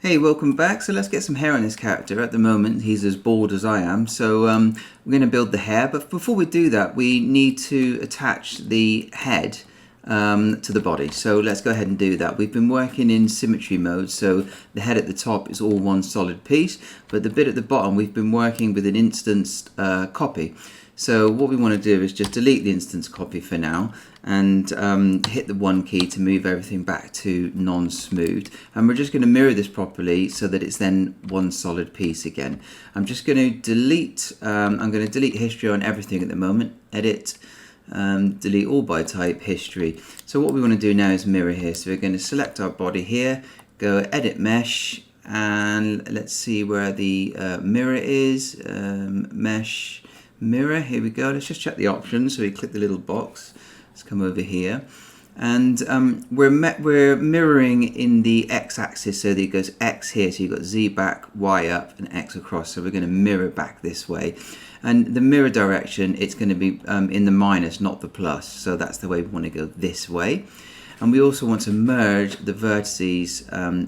Hey, welcome back. So let's get some hair on this character. At the moment, he's as bald as I am. So we're going to build the hair. But before we do that, we need to attach the head to the body. So let's go ahead and do that. We've been working in symmetry mode. So the head at the top is all one solid piece. But the bit at the bottom, we've been working with an instanced copy. So what we want to do is just delete the instance copy for now and hit the 1 key to move everything back to non-smooth. And we're just going to mirror this properly so that it's then one solid piece again. I'm just going to delete, I'm going to delete history on everything at the moment. Edit, delete all by type, history. So what we want to do now is mirror here. So we're going to select our body here, go edit mesh, and let's see where the mirror is, mesh, mirror, here we go. Let's just check the options. So we click the little box, let's come over here, and we're mirroring in the x-axis, so that it goes x here, so you've got z back, y up, and x across. So we're going to mirror back this way, and the mirror direction, it's going to be in the minus, not the plus, so that's the way we want to go, this way. And we also want to merge the vertices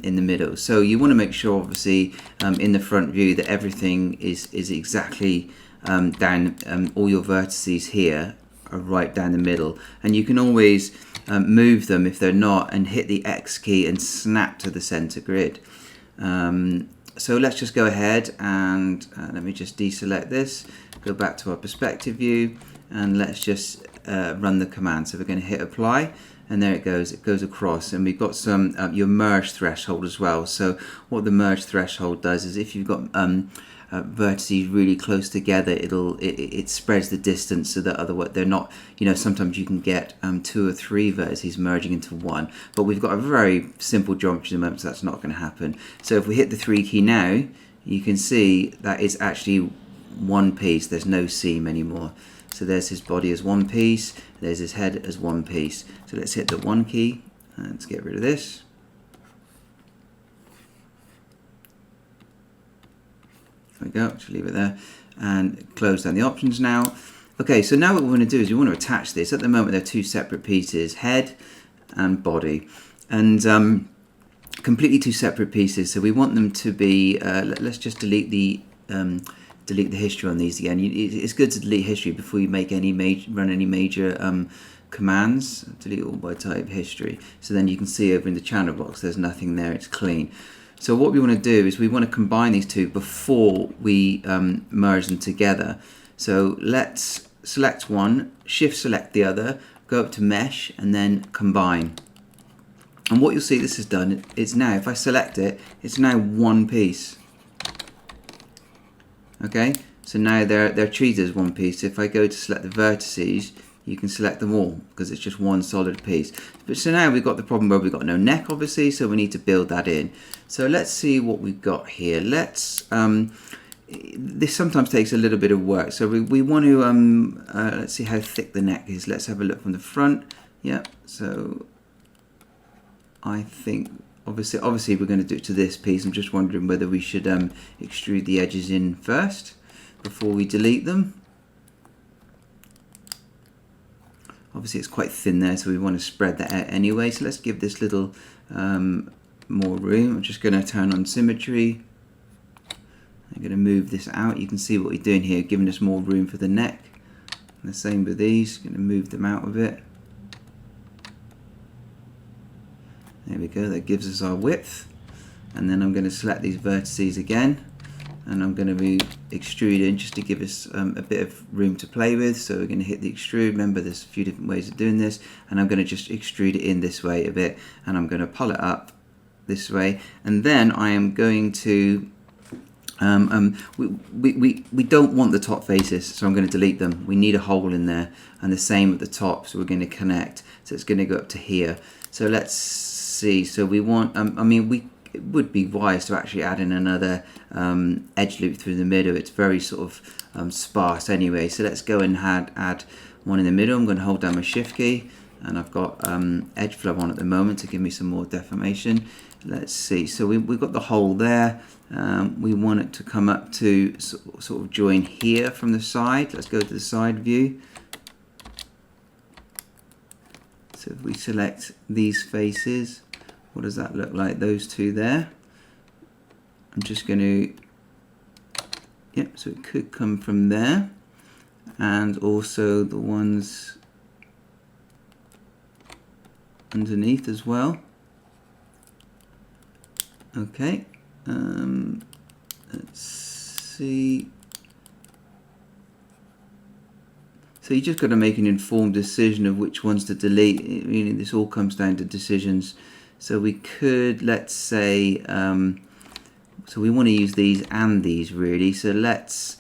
in the middle. So you want to make sure, obviously, in the front view that everything is exactly down, all your vertices here are right down the middle, and you can always move them if they're not, and hit the X key and snap to the center grid. So let's just go ahead and let me just deselect this, go back to our perspective view, and let's just run the command. So we're going to hit apply, and there it goes across, and we've got some your merge threshold as well. So what the merge threshold does is, if you've got vertices really close together, it spreads the distance so that otherwise they're not, sometimes you can get 2 or 3 vertices merging into one, but we've got a very simple geometry at the moment, so that's not going to happen. So if we hit the 3 key now, you can see that it's actually one piece, there's no seam anymore. So there's his body as one piece, there's his head as one piece. So let's hit the 1 key, and let's get rid of this. There we go, just leave it there and close down the options now. Okay, so now what we want to do is we want to attach this. At the moment they're 2 separate pieces, head and body, and completely 2 separate pieces. So we want them to be, let's just delete the history on these again. It's good to delete history before you make any run any major commands. Delete all by type, history. So then you can see over in the channel box there's nothing there, it's clean. So what we want to do is we want to combine these two before we merge them together. So let's select one, shift select the other, go up to mesh, and then combine. And what you'll see this has done, it's now, if I select it, it's now one piece. Okay, so now they're treated as one piece. If I go to select the vertices, you can select them all because it's just one solid piece. But so now we've got the problem where we've got no neck, obviously, so we need to build that in. So let's see what we've got here. Let's this sometimes takes a little bit of work. So we want to let's see how thick the neck is. Let's have a look from the front. Yeah, so I think obviously we're going to do it to this piece. I'm just wondering whether we should extrude the edges in first before we delete them. Obviously it's quite thin there, so we want to spread that out anyway. So let's give this little more room. I'm just going to turn on symmetry. I'm going to move this out. You can see what we're doing here, giving us more room for the neck. And the same with these. Going to move them out a bit. There we go. That gives us our width. And then I'm going to select these vertices again, and I'm going to be extruding just to give us a bit of room to play with. So we're going to hit the extrude. Remember, there's a few different ways of doing this, and I'm going to just extrude it in this way a bit, and I'm going to pull it up this way, and then I am going to we don't want the top faces, so I'm going to delete them. We need a hole in there, and the same at the top, so we're going to connect, so it's going to go up to here. So let's see, so we want it would be wise to actually add in another edge loop through the middle. It's very sort of sparse anyway, so let's go and add one in the middle. I'm going to hold down my shift key, and I've got edge flow on at the moment to give me some more deformation. Let's see, so we've got the hole there. We want it to come up to sort of join here from the side. Let's go to the side view. So if we select these faces, what does that look like? Those two there. I'm just going to, yep, so it could come from there, and also the ones underneath as well. Okay, let's see. So you just got to make an informed decision of which ones to delete. Really, this all comes down to decisions. So we could, let's say, so we want to use these and these really. So let's,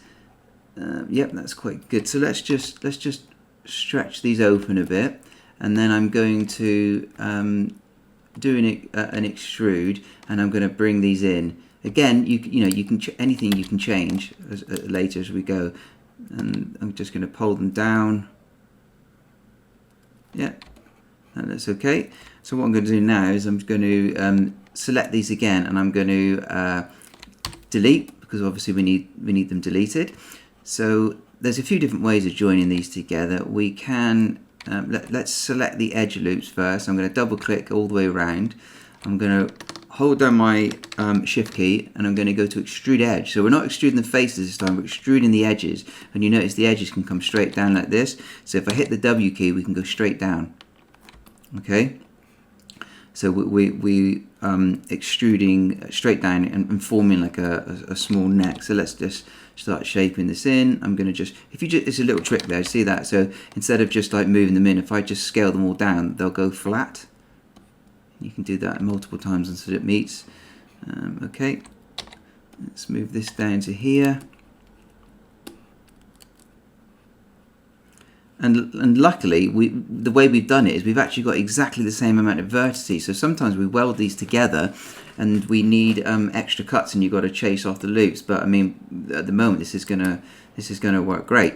yep, that's quite good. So let's just stretch these open a bit, and then I'm going to do an extrude, and I'm going to bring these in. Again, you know you can anything you can change later as we go. And I'm just going to pull them down. Yeah, and that's okay. So what I'm going to do now is I'm going to select these again, and I'm going to delete, because obviously we need them deleted. So there's a few different ways of joining these together. We can let's select the edge loops first. I'm going to double click all the way around. I'm going to hold down my shift key, and I'm going to go to extrude edge. So we're not extruding the faces this time, we're extruding the edges, and you notice the edges can come straight down like this. So if I hit the W key, we can go straight down. Okay, so we extruding straight down and forming like a small neck. So let's just start shaping this in. I'm going to just, it's a little trick there, see that? So instead of just like moving them in, if I just scale them all down, they'll go flat. You can do that multiple times until it meets. Okay, let's move this down to here. And luckily, the way we've done it is we've actually got exactly the same amount of vertices. So sometimes we weld these together, and we need extra cuts, and you've got to chase off the loops. But I mean, at the moment, this is gonna work great.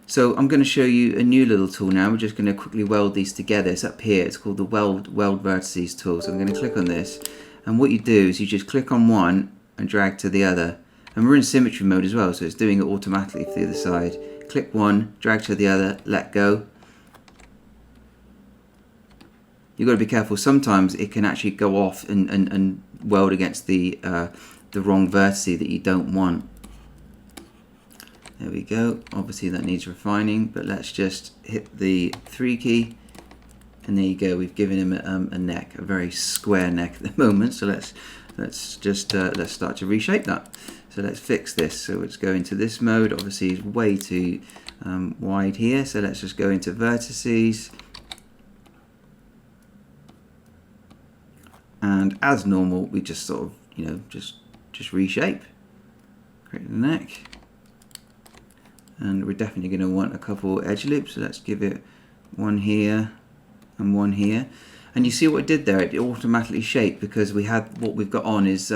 So I'm going to show you a new little tool now. We're just going to quickly weld these together. It's up here. It's called the Weld Vertices tool. So I'm going to click on this, and what you do is you just click on one and drag to the other. And we're in symmetry mode as well, so it's doing it automatically to the other side. Click one, drag to the other, let go. You've got to be careful. Sometimes it can actually go off and weld against the wrong vertice that you don't want. There we go. Obviously that needs refining, but let's just hit the 3 key, and there you go. We've given him a neck, a very square neck at the moment. So let's start to reshape that. So let's fix this. So let's go into this mode. Obviously it's way too wide here. So let's just go into vertices, and as normal, we just sort of just reshape, create the neck. And we're definitely going to want a couple edge loops, so let's give it one here and one here. And you see what it did there? It automatically shaped, because we had, what we've got on is,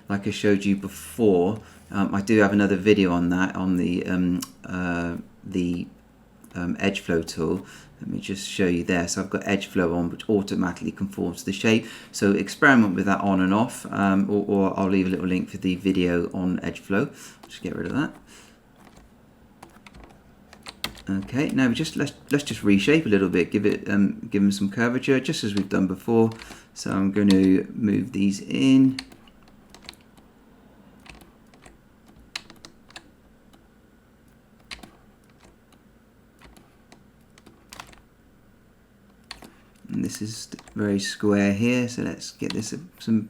like I showed you before, I do have another video on that, on the edge flow tool. Let me just show you there. So I've got edge flow on, which automatically conforms to the shape. So experiment with that on and off, or I'll leave a little link for the video on edge flow. Just get rid of that. Okay, now let's just reshape a little bit, give them some curvature, just as we've done before. So I'm going to move these in. And this is very square here, so let's get this some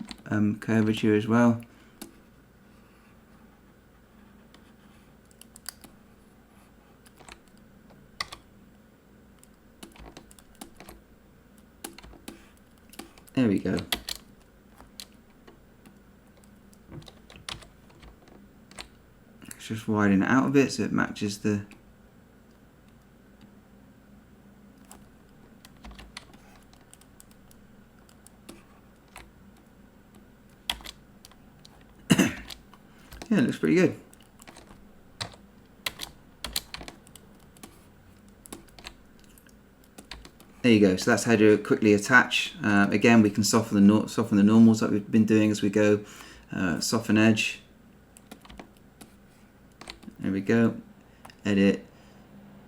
curvature as well. There we go. Let's just widen it out a bit so it matches the... Yeah, it looks pretty good. There you go. So that's how to quickly attach. Again, we can soften the normals that we've been doing as we go. Soften edge. There we go. Edit.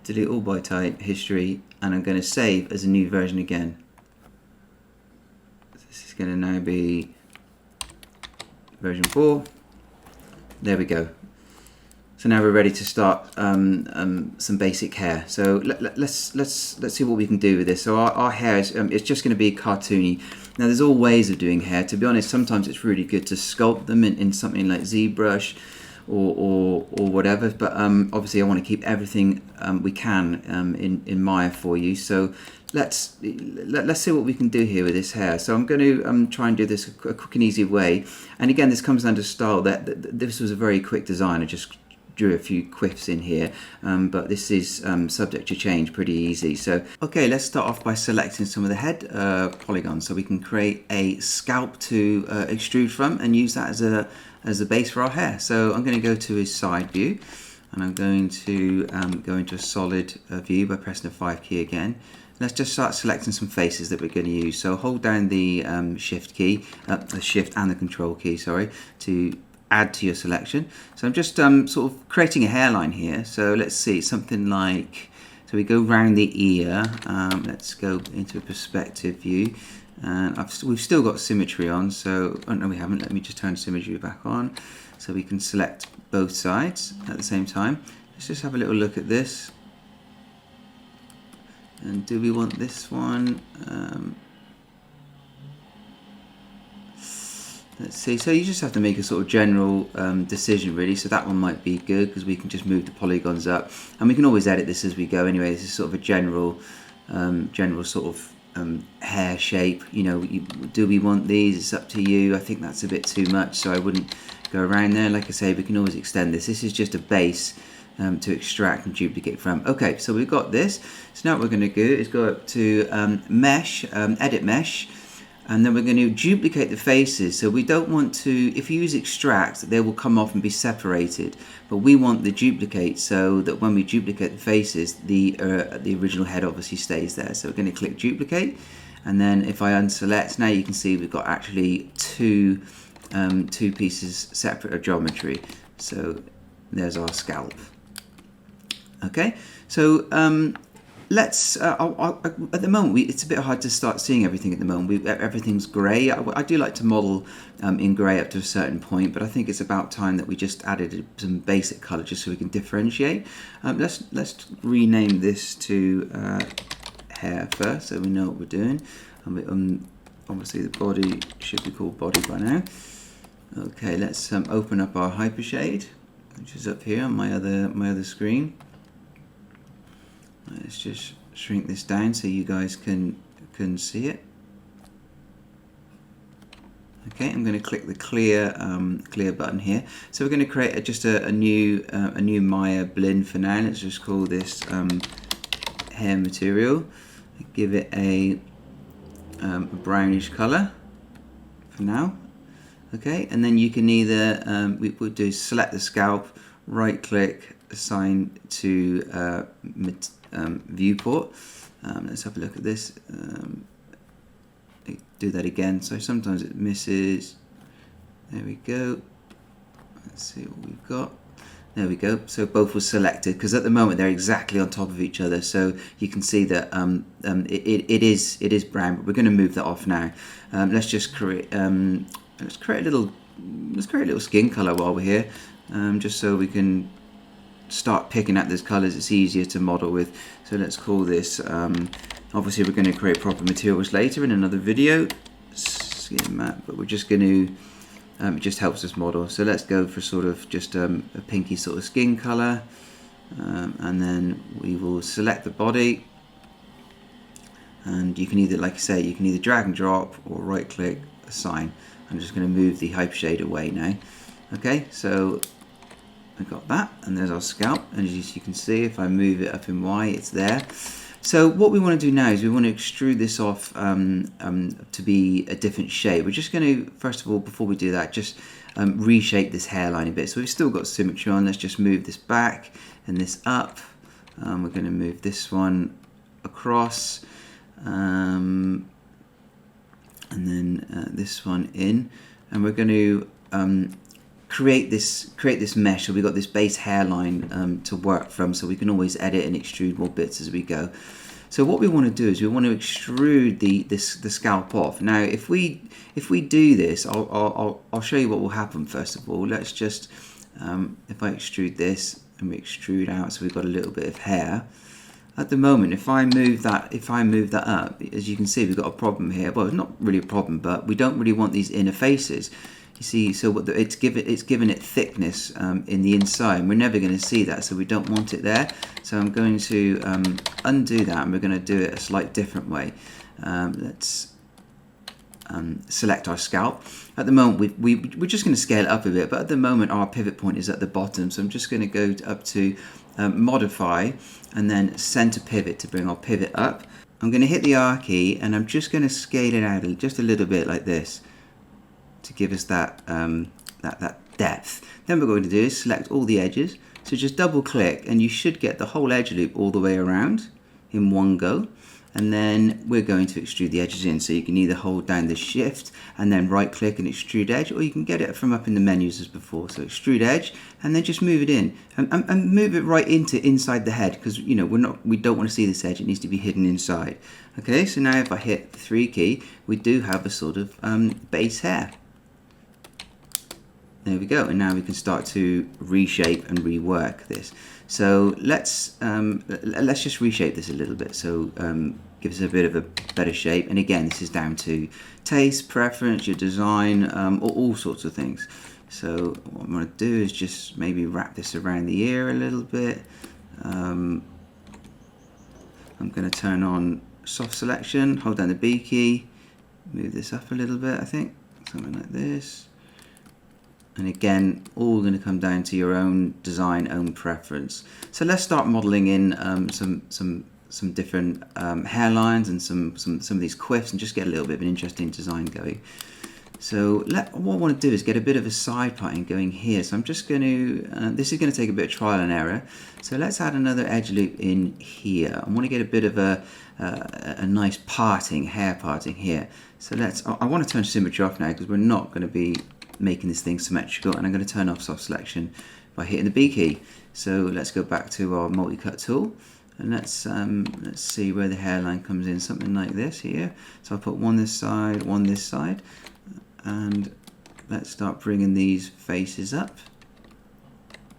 Delete all by type. History. And I'm going to save as a new version again. This is going to now be version 4. There we go. So now we're ready to start some basic hair. So let's see what we can do with this. So our hair is it's just going to be cartoony. Now there's all ways of doing hair. To be honest, sometimes it's really good to sculpt them in something like ZBrush or whatever. But obviously I want to keep everything we can in Maya for you. So let's see what we can do here with this hair. So I'm going to try and do this a quick and easy way. And again, this comes down to style. That this was a very quick design. I just drew a few quiffs in here, but this is subject to change pretty easy. So okay, let's start off by selecting some of the head polygons so we can create a scalp to extrude from and use that as a base for our hair. So I'm going to go to his side view, and I'm going to go into a solid view by pressing the 5 key again. Let's just start selecting some faces that we're going to use. So hold down the shift key, the shift and the control key, sorry, to add to your selection. So I'm just sort of creating a hairline here. So let's see, something like, so we go round the ear. Let's go into a perspective view, and we've still got symmetry on. So oh no, we haven't. Let me just turn symmetry back on, so we can select both sides at the same time. Let's just have a little look at this. And do we want this one? Let's see, so you just have to make a sort of general decision really. So that one might be good because we can just move the polygons up, and we can always edit this as we go anyway. This is sort of a general sort of hair shape. You know, do we want these? It's up to you. I think that's a bit too much, so I wouldn't go around there. Like I say, we can always extend this. This is just a base to extract and duplicate from. Okay, so we've got this. So now what we're going to do is go up to mesh, edit mesh, and then we're going to duplicate the faces. So we don't want to, if you use extract, they will come off and be separated, but we want the duplicate so that when we duplicate the faces, the original head obviously stays there. So we're going to click duplicate, and then if I unselect, now you can see we've got actually two pieces separate of geometry. So there's our scalp. Okay, so let's at the moment it's a bit hard to start seeing everything at the moment. Everything's grey. I do like to model in grey up to a certain point, but I think it's about time that we just added some basic colour just so we can differentiate. Let's rename this to hair first, so we know what we're doing. And obviously the body should be called body by now. Okay, let's open up our hypershade, which is up here on my other screen. Let's just shrink this down so you guys can see it. Okay, I'm going to click the clear button here. So we're going to create just a new Maya blend for now. Let's just call this hair material. Give it a brownish color for now. Okay, and then you can either we would do select the scalp, right click, assign to viewport. Let's have a look at this. Do that again. So sometimes it misses. There we go. Let's see what we've got. There we go. So both were selected because at the moment they're exactly on top of each other. So you can see that it is brown, but we're going to move that off now. Let's just create a little skin color while we're here, just so we can start picking at those colors. It's easier to model with. So let's call this obviously we're going to create proper materials later in another video, skin matte, but we're just going to it just helps us model. So let's go for sort of just a pinky sort of skin color, and then we will select the body, and you can either, like I say, you can either drag and drop or right click, assign. I'm just going to move the hypershade away now. Okay, so I got that, and there's our scalp, and as you can see, if I move it up in Y, it's there. So what we want to do now is we want to extrude this off to be a different shape. We're just going to, first of all, before we do that, just reshape this hairline a bit. So we've still got symmetry on. Let's just move this back and this up. We're going to move this one across, and then this one in, and we're going to create this mesh. So we've got this base hairline to work from, so we can always edit and extrude more bits as we go. So what we want to do is we want to extrude the scalp off. Now if we do this, I'll show you what will happen. First of all, let's just if I extrude this and we extrude out, so we've got a little bit of hair. At the moment, if I move that up, as you can see, we've got a problem here. Well, it's not really a problem, but we don't really want these inner faces. You see, so what it's given it thickness in the inside, and we're never going to see that, so we don't want it there. So I'm going to undo that, and we're going to do it a slight different way. Let's select our scalp. At the moment, we're just going to scale it up a bit, but at the moment our pivot point is at the bottom, so I'm just going to go up to modify and then center pivot to bring our pivot up. I'm going to hit the R key and I'm just going to scale it out just a little bit like this to give us that that depth. Then what we're going to do is select all the edges, so just double click and you should get the whole edge loop all the way around in one go. And then we're going to extrude the edges in, so you can either hold down the shift and then right click and extrude edge, or you can get it from up in the menus as before. So extrude edge and then just move it in and move it right inside the head, because we don't want to see this edge, it needs to be hidden inside. Okay, so now if I hit the 3 key, we do have a sort of base hair. There we go, and now we can start to reshape and rework this. So let's just reshape this a little bit, so give us a bit of a better shape. And again, this is down to taste, preference, your design, all sorts of things. So what I'm going to do is just maybe wrap this around the ear a little bit. I'm going to turn on soft selection, hold down the B key, move this up a little bit, I think, something like this. And again, all going to come down to your own design, own preference. So let's start modeling in some different hairlines and some of these quiffs, and just get a little bit of an interesting design going. So what I want to do is get a bit of a side parting going here. So I'm just going to, this is going to take a bit of trial and error. So let's add another edge loop in here. I want to get a bit of a nice parting, hair parting here. So I want to turn symmetry off now, because we're not going to be making this thing symmetrical, and I'm going to turn off soft selection by hitting the B key. So let's go back to our multi-cut tool, and let's see where the hairline comes in, something like this here. So I'll put one this side, one this side, and let's start bringing these faces up.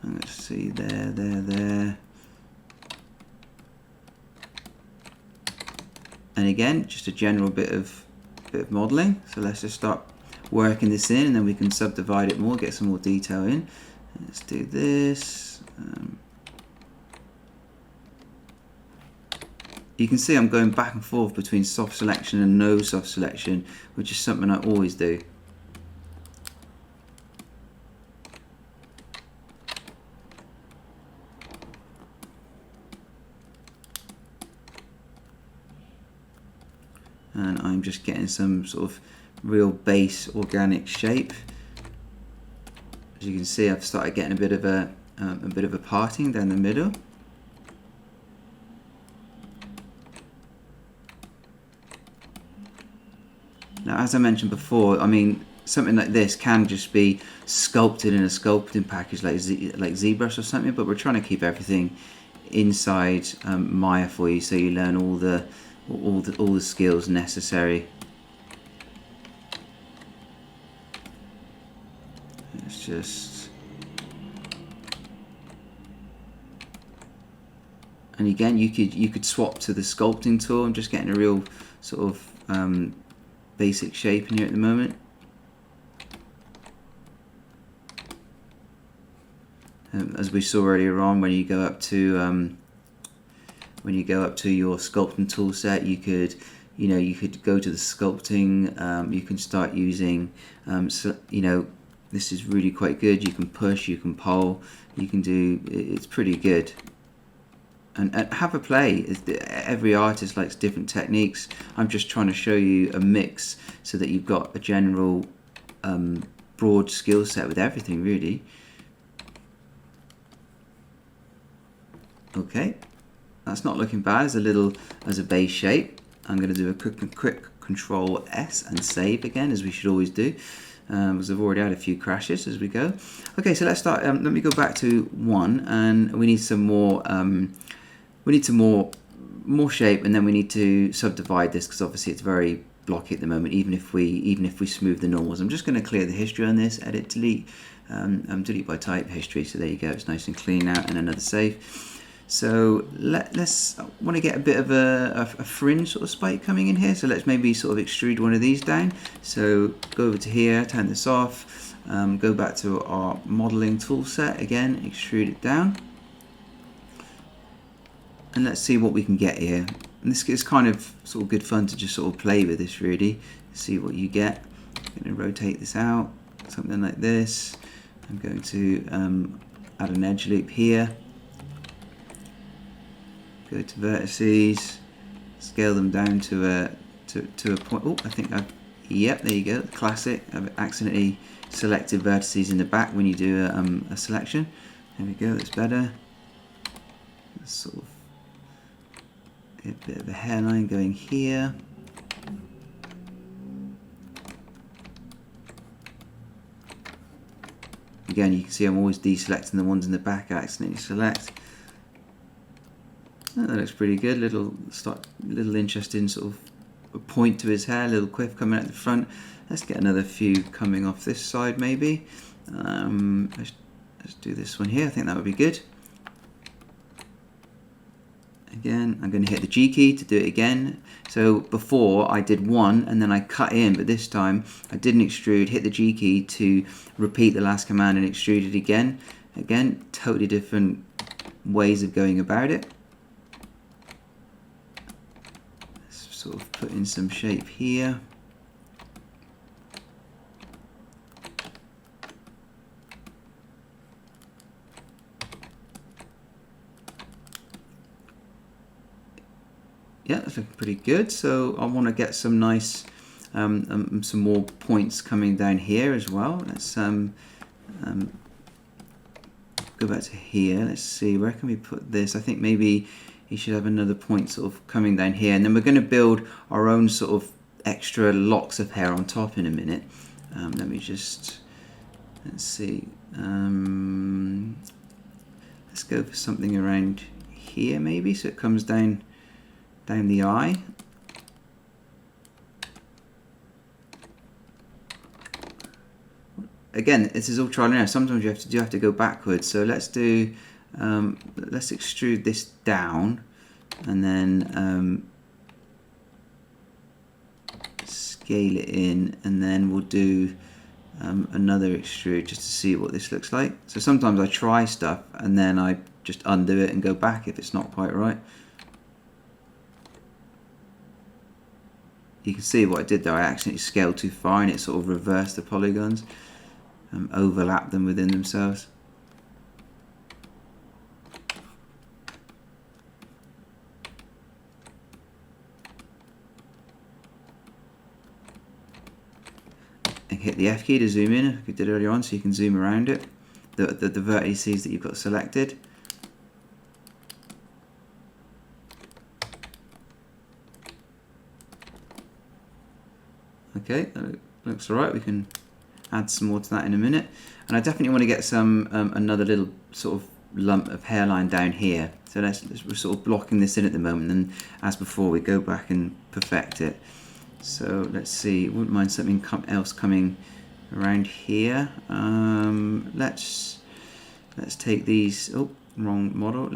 And let's see, there. And again, just a general bit of modeling. So let's just start working this in, and then we can subdivide it more, get some more detail in. Let's do this. You can see I'm going back and forth between soft selection and no soft selection, which is something I always do. And I'm just getting some sort of real base organic shape. As you can see, I've started getting a bit of a parting down the middle. Now, as I mentioned before, I mean, something like this can just be sculpted in a sculpting package like ZBrush or something, but we're trying to keep everything inside Maya for you, so you learn all the skills necessary. It's just, and again, you could swap to the sculpting tool. I'm just getting a real sort of basic shape in here at the moment. As we saw earlier on, when you go up to your sculpting tool set, you could go to the sculpting. You can start using this is really quite good. You can push, you can pull, you can do, it's pretty good. And have a play. Every artist likes different techniques. I'm just trying to show you a mix so that you've got a general broad skill set with everything, really. Okay, that's not looking bad as a base shape. I'm going to do a quick Control S and save again, as we should always do. Because I've already had a few crashes as we go. Okay, so let's start. Let me go back to 1, and we need some more. We need some more shape, and then we need to subdivide this, because obviously it's very blocky at the moment, even if we smooth the normals. I'm just going to clear the history on this. Edit, delete, delete by type history. So there you go. It's nice and clean now, and another save. So let's want to get a bit of a fringe sort of spike coming in here. So let's maybe sort of extrude one of these down. So go over to here, turn this off, go back to our modeling tool set again, extrude it down. And let's see what we can get here. And this is kind of sort of good fun to just sort of play with this really, see what you get. I'm going to rotate this out, something like this. I'm going to add an edge loop here. Go to vertices, scale them down to a point. Oh, I think yep, there you go, classic. I've accidentally selected vertices in the back when you do a selection. There we go, that's better. Let's sort of a bit of a hairline going here. Again, you can see I'm always deselecting the ones in the back I accidentally select. Oh, that looks pretty good. Little interesting sort of point to his hair, little quiff coming out the front. Let's get another few coming off this side maybe. Let's do this one here. I think that would be good. Again, I'm going to hit the G key to do it again. So before I did one and then I cut in, but this time I didn't extrude, hit the G key to repeat the last command and extrude it again. Again, totally different ways of going about it. Let's sort of put in some shape here. Yeah, that's looking pretty good. So I want to get some nice, some more points coming down here as well. Let's go back to here. Let's see, where can we put this? I think maybe you should have another point sort of coming down here. And then we're going to build our own sort of extra locks of hair on top in a minute. Let me just, let's see. Let's go for something around here maybe, so it comes down the eye. Again, this is all trial and error. Sometimes you have to go backwards. So let's do let's extrude this down and then scale it in, and then we'll do another extrude just to see what this looks like. So sometimes I try stuff and then I just undo it and go back if it's not quite right. You can see what I did there. I accidentally scaled too far and it sort of reversed the polygons, overlapped them within themselves. And hit the F key to zoom in, like we did earlier on, so you can zoom around it, the vertices that you've got selected. Okay, that looks alright. We can add some more to that in a minute. And I definitely want to get some another little sort of lump of hairline down here. So we're sort of blocking this in at the moment, and as before we go back and perfect it. So let's see, wouldn't mind something else coming around here. Let's take these. Oh, wrong model.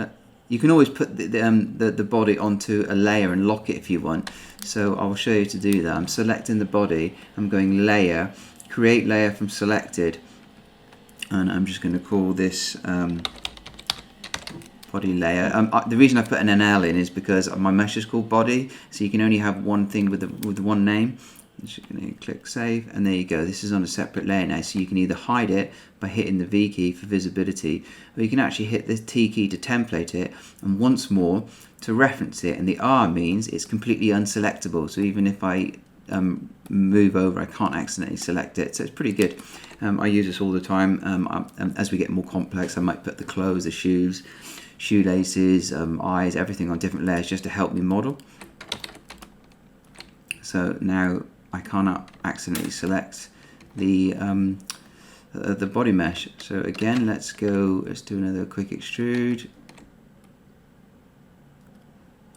You can always put the body onto a layer and lock it if you want. So I'll show you to do that. I'm selecting the body. I'm going layer, create layer from selected, and I'm just going to call this body layer. The reason I put an NL in is because my mesh is called body, so you can only have one thing with one name. I'm just going to click save, and there you go. This is on a separate layer now, so you can either hide it by hitting the V key for visibility, or you can actually hit the T key to template it, and once more to reference it, and the R means it's completely unselectable, so even if I move over, I can't accidentally select it, so it's pretty good. I use this all the time. As we get more complex, I might put the clothes, the shoes, shoelaces, eyes, everything on different layers just to help me model. So now I cannot accidentally select the body mesh. So again, let's do another quick extrude.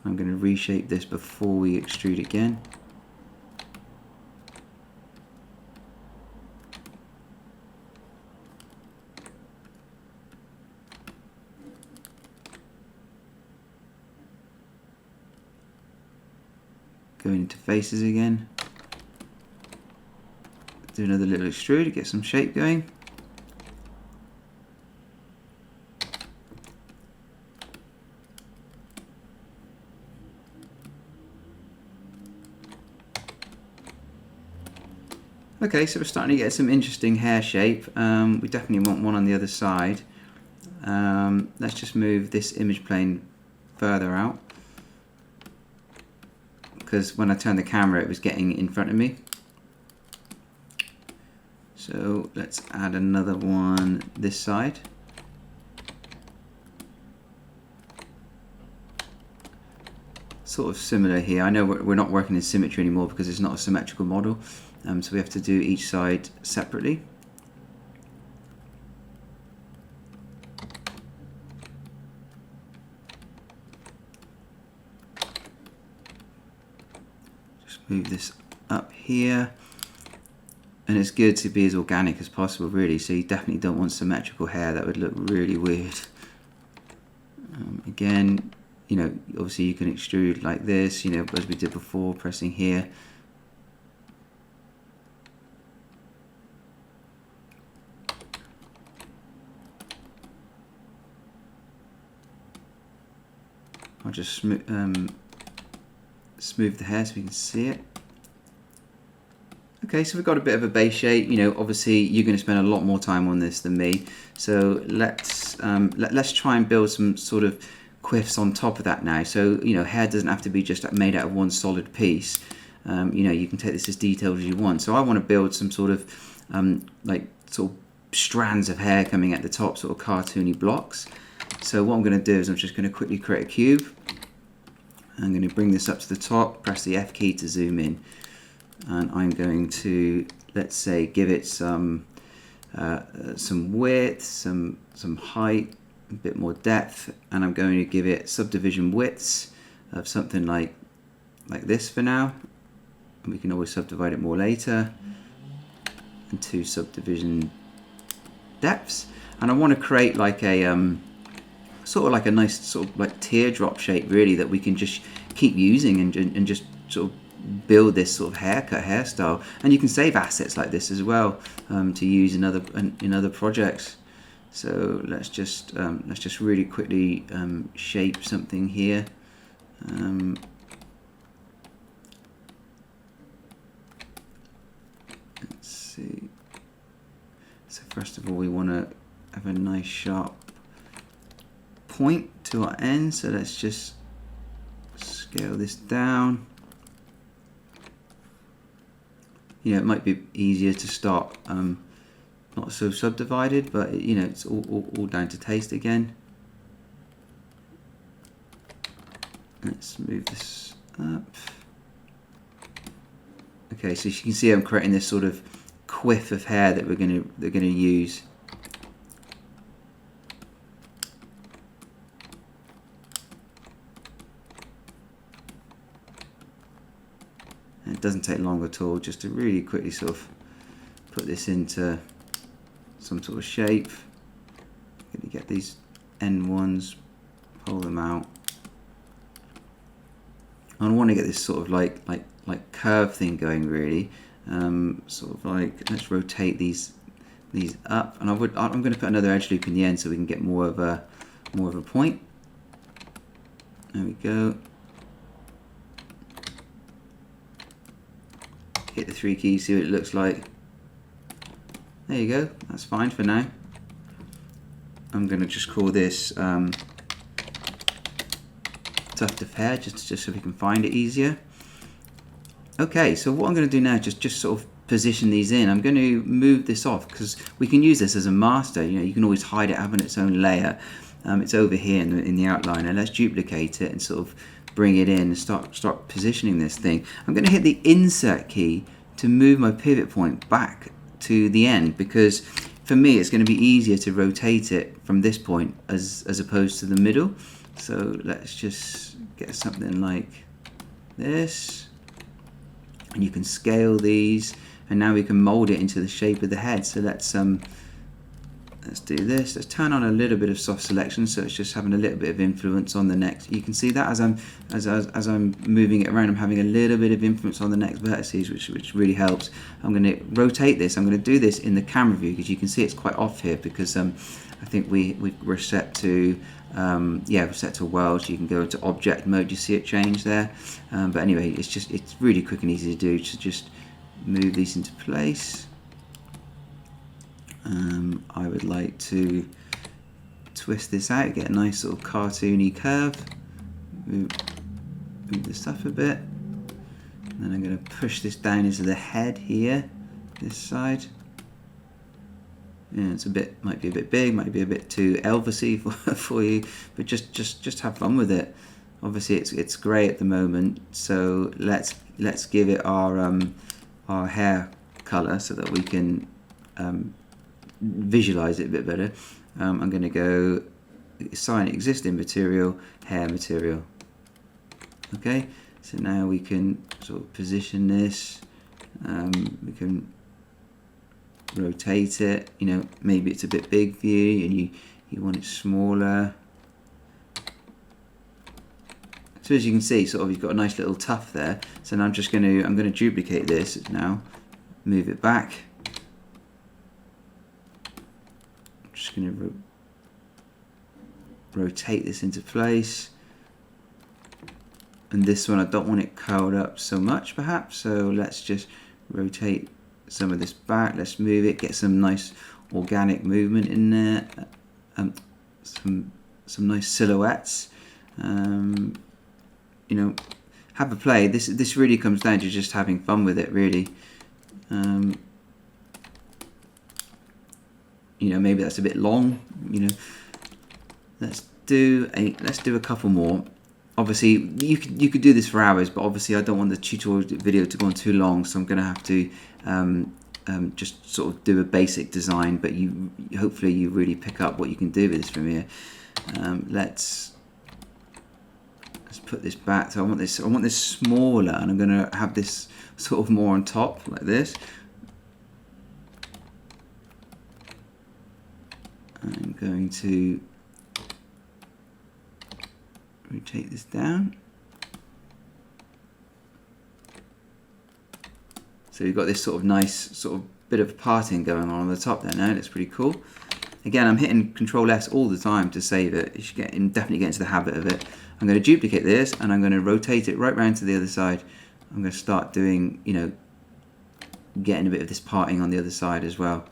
I'm going to reshape this before we extrude again. going into faces again. Do another little extrude to get some shape going. Okay, so we're starting to get some interesting hair shape. We definitely want one on the other side. Let's just move this image plane further out, because when I turned the camera it was getting in front of me. So let's add another one this side. Sort of similar here. I know we're not working in symmetry anymore because it's not a symmetrical model. So we have to do each side separately. Just move this up here. And it's good to be as organic as possible, really. So you definitely don't want symmetrical hair. That would look really weird. Again, you know, obviously you can extrude like this, you know, as we did before, pressing here. I'll just smooth the hair so we can see it. Okay, so we've got a bit of a base shape. You know, obviously you're going to spend a lot more time on this than me. So let's try and build some sort of quiffs on top of that now. So, you know, hair doesn't have to be just made out of one solid piece. You know, you can take this as detailed as you want. So I want to build some sort of like sort of strands of hair coming at the top, sort of cartoony blocks. So what I'm going to do is I'm just going to quickly create a cube. I'm going to bring this up to the top, press the F key to zoom in, and I'm going to, let's say, give it some width, some height, a bit more depth, and I'm going to give it subdivision widths of something like this for now, and we can always subdivide it more later, and 2 subdivision depths. And I want to create like a sort of like a nice sort of like teardrop shape, really, that we can just keep using and just sort of build this sort of hairstyle. And you can save assets like this as well to use in other projects. So let's just really quickly shape something here. Let's see. So first of all, we want to have a nice sharp point to our end, so let's just scale this down. You know, it might be easier to start not so subdivided, but you know, it's all down to taste again. Let's move this up. Okay, so you can see I'm creating this sort of quiff of hair that they're gonna use. And it doesn't take long at all, just to really quickly sort of put this into some sort of shape. I'm gonna get these end ones, pull them out. I want to get this sort of like curve thing going, really. Sort of like, let's rotate these up, and I'm going to put another edge loop in the end so we can get more of a point. There we go. Hit the 3 keys, see what it looks like. There you go. That's fine for now. I'm going to just call this tuft of hair, just so we can find it easier. Okay, so what I'm going to do now, just sort of position these in. I'm going to move this off because we can use this as a master. You know, you can always hide it having its own layer. It's over here in the outline, and let's duplicate it and sort of bring it in and start positioning this thing. I'm going to hit the insert key to move my pivot point back to the end, because for me it's going to be easier to rotate it from this point as opposed to the middle. So let's just get something like this, and you can scale these, and now we can mold it into the shape of the head. So let's Let's do this. Let's turn on a little bit of soft selection, so it's just having a little bit of influence on the next. You can see that as I'm moving it around, I'm having a little bit of influence on the next vertices, which really helps. I'm going to rotate this. I'm going to do this in the camera view because you can see it's quite off here because I think we're set to we're set to world. So you can go into object mode. You see it change there. But anyway, it's really quick and easy to do. To just move these into place. I would like to twist this out, get a nice sort of cartoony curve, move this up a bit, and then I'm going to push this down into the head here, this side. Yeah, it's might be a bit big, might be a bit too Elvisy for you, but just have fun with it. Obviously it's grey at the moment, so let's give it our hair colour so that we can visualize it a bit better. I'm going to go assign existing material, hair material. Okay, so now we can sort of position this. We can rotate it. You know, maybe it's a bit big for you, and you want it smaller. So as you can see, sort of you've got a nice little tuft there. So now I'm going to duplicate this now, move it back. Just going to rotate this into place, and this one I don't want it curled up so much perhaps, so let's just rotate some of this back. Let's move it, get some nice organic movement in there, some nice silhouettes. You know, have a play. This really comes down to just having fun with it, really. You know, maybe that's a bit long. You know, let's do a couple more. Obviously, you could do this for hours, but obviously I don't want the tutorial video to go on too long, so I'm going to have to just sort of do a basic design. But hopefully you really pick up what you can do with this from here. Let's put this back. So I want this smaller, and I'm going to have this sort of more on top like this. I'm going to rotate this down. So you've got this sort of nice sort of bit of parting going on the top there now. That's pretty cool. Again, I'm hitting Control S all the time to save it. You should definitely get into the habit of it. I'm going to duplicate this, and I'm going to rotate it right round to the other side. I'm going to start doing, you know, getting a bit of this parting on the other side as well.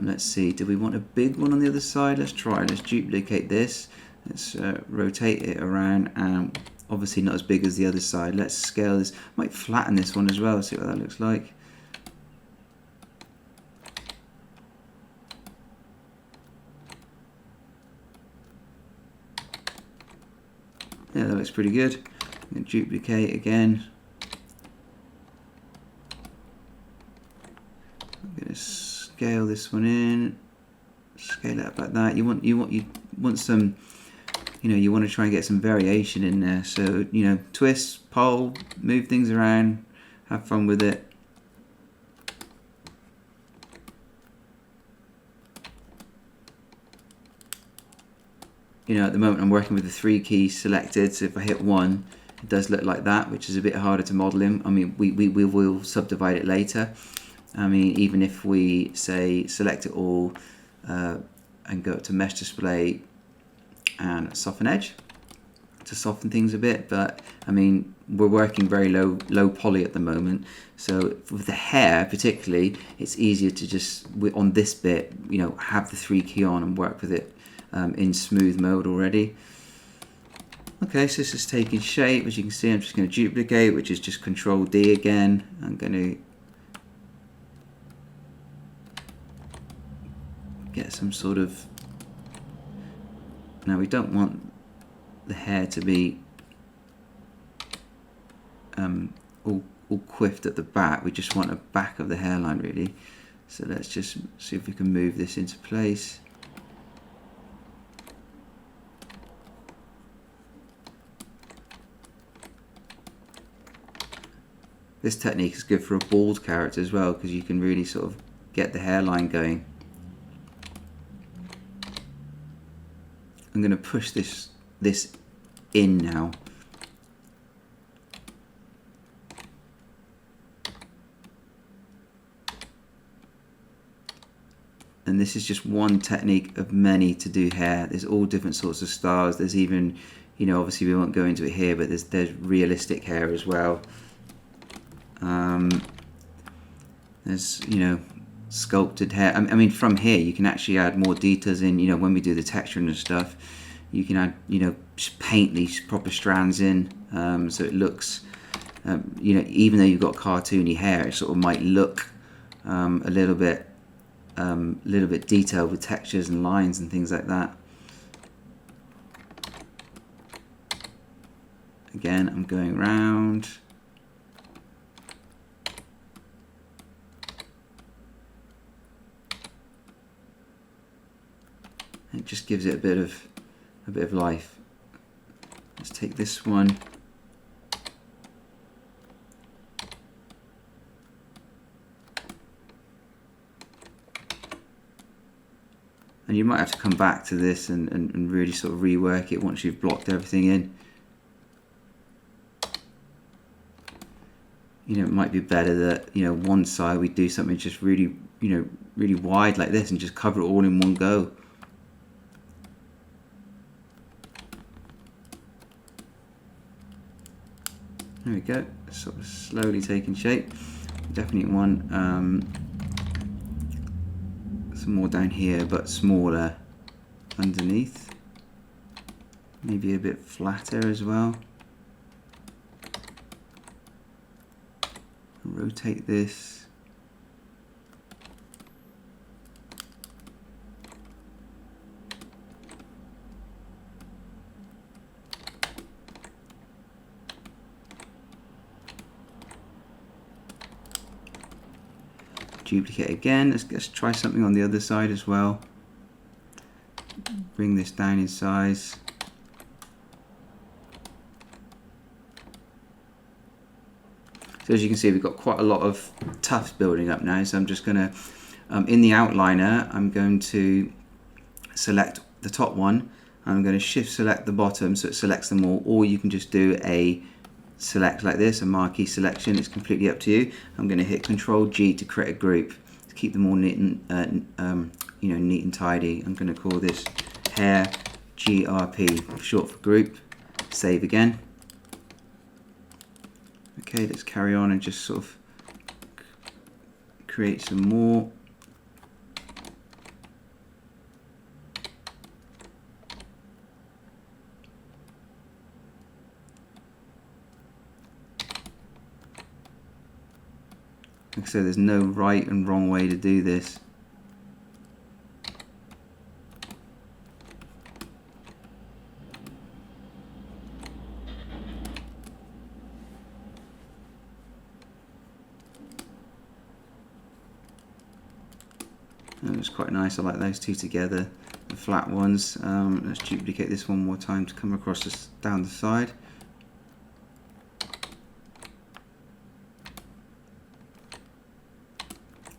Let's see, do we want a big one on the other side? Let's try. Let's duplicate this. Let's rotate it around, and obviously not as big as the other side. Let's scale this. Might flatten this one as well, see what that looks like. Yeah, that looks pretty good. I'm going to duplicate again. I'm going to scale this one in, scale it up like that. You want some, you know, you want to try and get some variation in there. So, you know, twist, pole, move things around, have fun with it. You know, at the moment I'm working with the 3 keys selected, so if I hit 1, it does look like that, which is a bit harder to model in. I mean, we will subdivide it later. I mean, even if we say select it all and go up to mesh display and soften edge to soften things a bit, but I mean, we're working very low poly at the moment, so with the hair particularly, it's easier to just on this bit, you know, have the 3 key on and work with it in smooth mode already. Okay, so this is taking shape. As you can see, I'm just going to duplicate, which is just Control D again. I'm going to get some sort of, now we don't want the hair to be all quiffed at the back. We just want a back of the hairline really. So let's just see if we can move this into place. This technique is good for a bald character as well, because you can really sort of get the hairline going. I'm going to push this in now. And this is just one technique of many to do hair. There's all different sorts of styles. There's even, you know, obviously we won't go into it here, but there's realistic hair as well. There's, you know, sculpted hair. I mean, from here you can actually add more details in. You know, when we do the texturing and stuff, you can add, you know, just paint these proper strands in, so it looks, you know, even though you've got cartoony hair, it sort of might look a little bit detailed with textures and lines and things like that. Again, I'm going round. It just gives it a bit of life. Let's take this one. And you might have to come back to this and really sort of rework it once you've blocked everything in. You know, it might be better that, you know, one side we do something just really, you know, really wide like this and just cover it all in one go. There we go, sort of slowly taking shape. Definitely want some more down here, but smaller underneath. Maybe a bit flatter as well. Rotate this. Duplicate again. Let's try something on the other side as well. Bring this down in size. So as you can see, we've got quite a lot of tufts building up now. So I'm just going to, in the outliner, I'm going to select the top one. I'm going to shift select the bottom so it selects them all, or you can just do a select like this, a marquee selection. It's completely up to you. I'm going to hit Control G to create a group to keep them all neat and you know, neat and tidy. I'm going to call this hair GRP, short for group. Save again. Okay, let's carry on and just sort of create some more. Like I said, there's no right and wrong way to do this. That was quite nice. I like those two together, the flat ones. Let's duplicate this one more time to come across this down the side.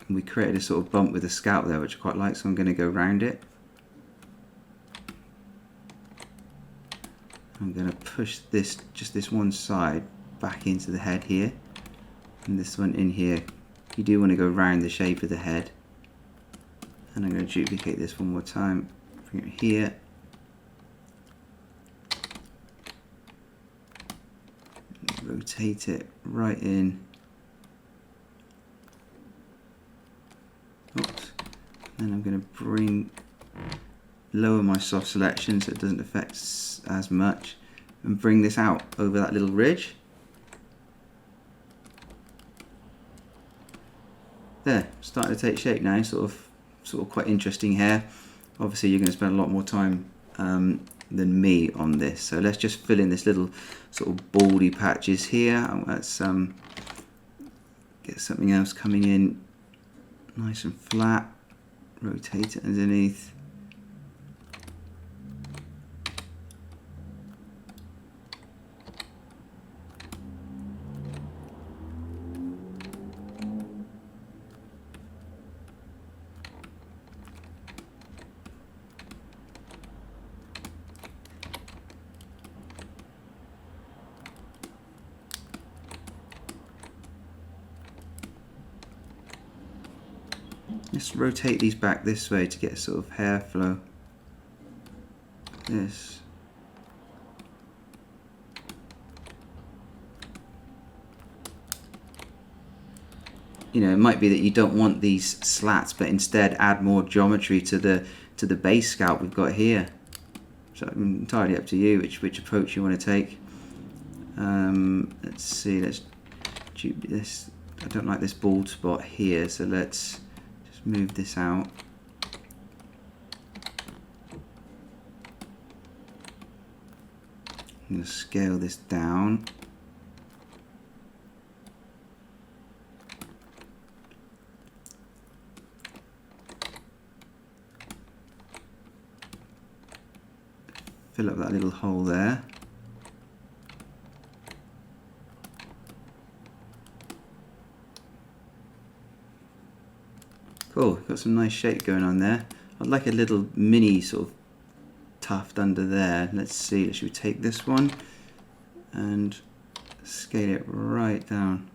And we created a sort of bump with a scalp there, which I quite like, so I'm going to go round it. I'm going to push this, just this one side, back into the head here, and this one in here. You do want to go round the shape of the head. And I'm going to duplicate this one more time, bring it here. Rotate it right in. Oops. Then I'm going to lower my soft selection so it doesn't affect as much, and bring this out over that little ridge. There, starting to take shape now, sort of quite interesting hair. Obviously you're going to spend a lot more time than me on this, so let's just fill in this little sort of baldy patches here. Let's get something else coming in nice and flat, rotate it underneath. Let's rotate these back this way to get a sort of hair flow. This. You know, it might be that you don't want these slats, but instead add more geometry to the base scalp we've got here. So entirely up to you which approach you want to take. Let's see, let's dupe this. I don't like this bald spot here, so let's just move this out. I'm going to scale this down. Fill up that little hole there. Cool, got some nice shape going on there. I'd like a little mini sort of tuft under there. Let's see, should we take this one and scale it right down.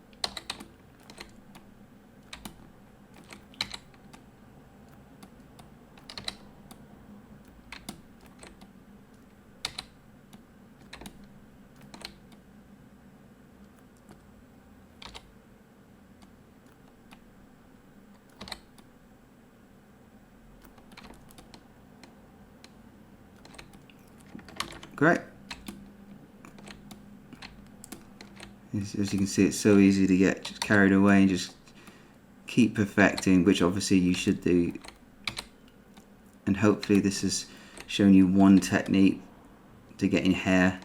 Great. As you can see, it's so easy to get just carried away and just keep perfecting, which obviously you should do. And hopefully this has shown you one technique to getting hair.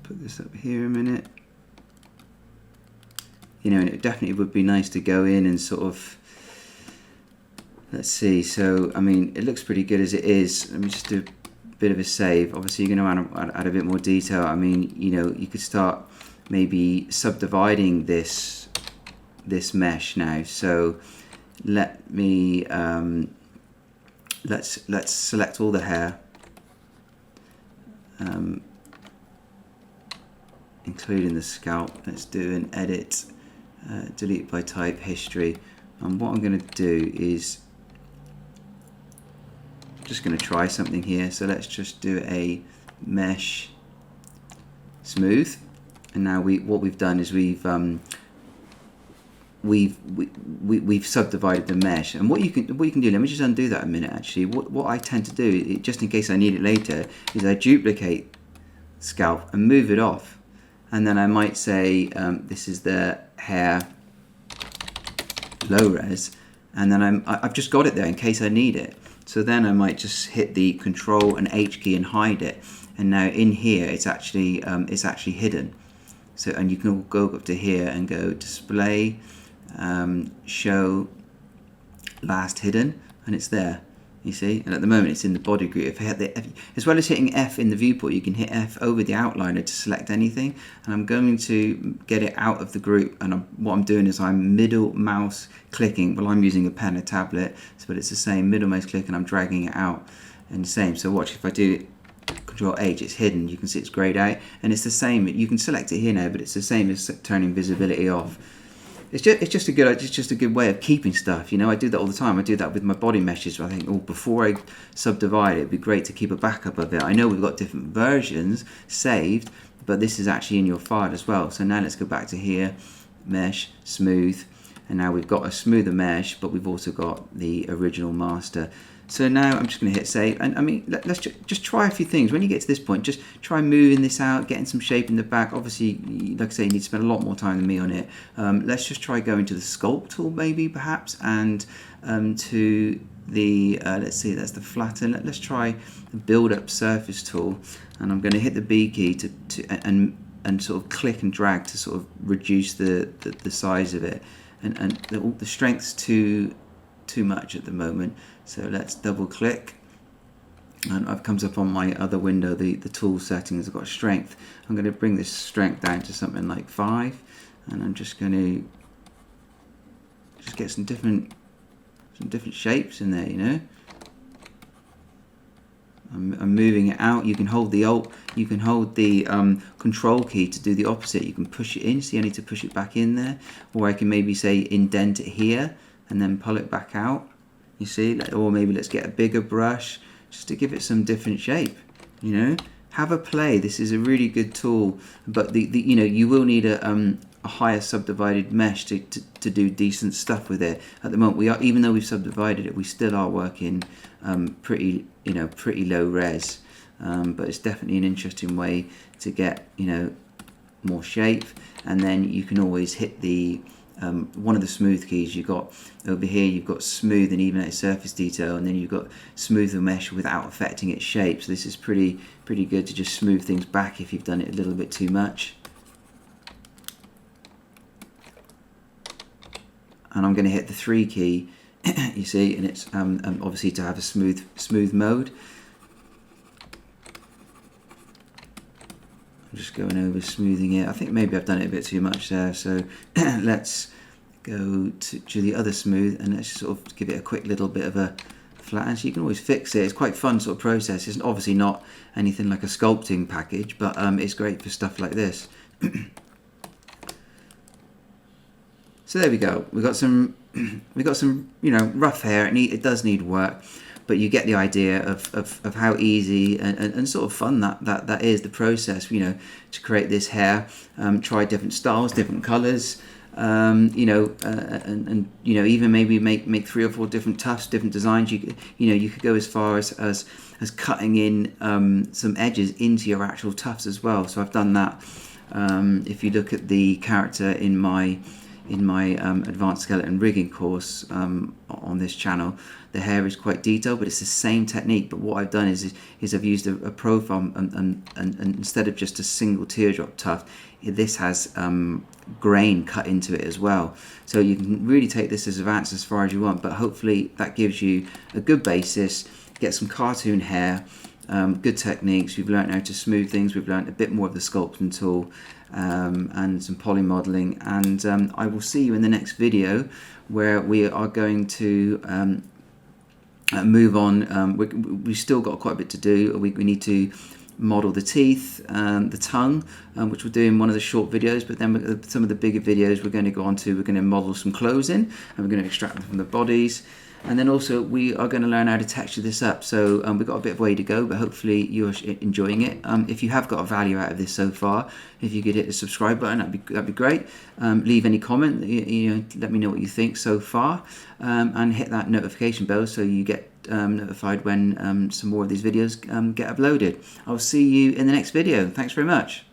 Put this up here a minute. You know, and it definitely would be nice to go in and sort of, let's see, so I mean it looks pretty good as it is. Let me just do a bit of a save. Obviously you're going to add a bit more detail. I mean, you know, you could start maybe subdividing this mesh now. So let me let's select all the hair, including the scalp. Let's do an edit, delete by type, history, and what I'm going to do is just going to try something here. So let's just do a mesh smooth, and now what we've done is we've subdivided the mesh. And what you can do, let me just undo that a minute actually. What I tend to do, just in case I need it later, is I duplicate scalp and move it off, and then I might say this is the hair low res, and then I've just got it there in case I need it. So then I might just hit the Control and H key and hide it, and now in here it's actually hidden. So, and you can go up to here and go display, show last hidden, and it's there. You see, and at the moment it's in the body group. If I hit as well as hitting F in the viewport, you can hit F over the outliner to select anything. And I'm going to get it out of the group. And what I'm doing is I'm middle mouse clicking. Well, I'm using a pen, a tablet, but it's the same. Middle mouse click, and I'm dragging it out. And the same. So watch, if I do Control H, it's hidden. You can see it's grayed out, and it's the same. You can select it here now, but it's the same as turning visibility off. It's just a good way of keeping stuff. You know, I do that all the time. I do that with my body meshes. I think, oh, before I subdivide it, it'd be great to keep a backup of it. I know we've got different versions saved, but this is actually in your file as well. So now let's go back to here, mesh, smooth, and now we've got a smoother mesh, but we've also got the original master. So now I'm just going to hit save, and I mean, let's just try a few things. When you get to this point, just try moving this out, getting some shape in the back. Obviously, like I say, you need to spend a lot more time than me on it. Let's just try going to the Sculpt tool, maybe, perhaps, and to the, let's see, that's the flatten. Let's try the build up surface tool, and I'm going to hit the B key and sort of click and drag to sort of reduce the size of it, and the strength's too much at the moment. So let's double click, and it comes up on my other window, the tool settings. I've got strength. I'm going to bring this strength down to something like 5, and I'm just going to get some different some different shapes in there, you know. I'm moving it out. You can hold the Alt, you can hold the Control key to do the opposite. You can push it in, see I need to push it back in there, or I can maybe say indent it here and then pull it back out, you see, or maybe let's get a bigger brush just to give it some different shape, you know. Have a play. This is a really good tool, but you know, you will need a higher subdivided mesh to do decent stuff with it. At the moment, we are, even though we've subdivided it, we still are working pretty low res, but it's definitely an interesting way to get, you know, more shape. And then you can always hit the one of the smooth keys. You got over here, you've got smooth and even surface detail, and then you've got smooth the mesh without affecting its shape. So this is pretty good to just smooth things back if you've done it a little bit too much. And I'm going to hit the 3 key, you see, and it's obviously to have a smooth mode. I'm just going over smoothing it. I think maybe I've done it a bit too much there, so let's go to the other smooth, and let's sort of give it a quick little bit of a flatten. So you can always fix it. It's quite fun sort of process. It's obviously not anything like a sculpting package, but it's great for stuff like this. So there we go. We got some, you know, rough hair. It does need work, but you get the idea of how easy and sort of fun that is, the process, you know, to create this hair. Try different styles, different colours, you know, and you know, even maybe make 3 or 4 different tufts, different designs. You know, you could go as far as cutting in some edges into your actual tufts as well. So I've done that. If you look at the character in my advanced skeleton rigging course on this channel, the hair is quite detailed, but it's the same technique. But what I've done is I've used a profile, and instead of just a single teardrop tuft, this has grain cut into it as well. So you can really take this as advanced as far as you want, but hopefully that gives you a good basis. Get some cartoon hair, good techniques. We've learned how to smooth things. We've learned a bit more of the sculpting tool, and some poly modeling, and I will see you in the next video where we are going to move on. We've still got quite a bit to do. We need to model the teeth, the tongue, which we'll do in one of the short videos, but then some of the bigger videos we're going to go on to, we're going to model some clothes in, and we're going to extract them from the bodies. And then also we are going to learn how to texture this up. So we've got a bit of way to go, but hopefully you're enjoying it. If you have got a value out of this so far, if you could hit the subscribe button, that'd be great. Leave any comment, you know, let me know what you think so far, and hit that notification bell so you get notified when some more of these videos get uploaded. I'll see you in the next video. Thanks very much.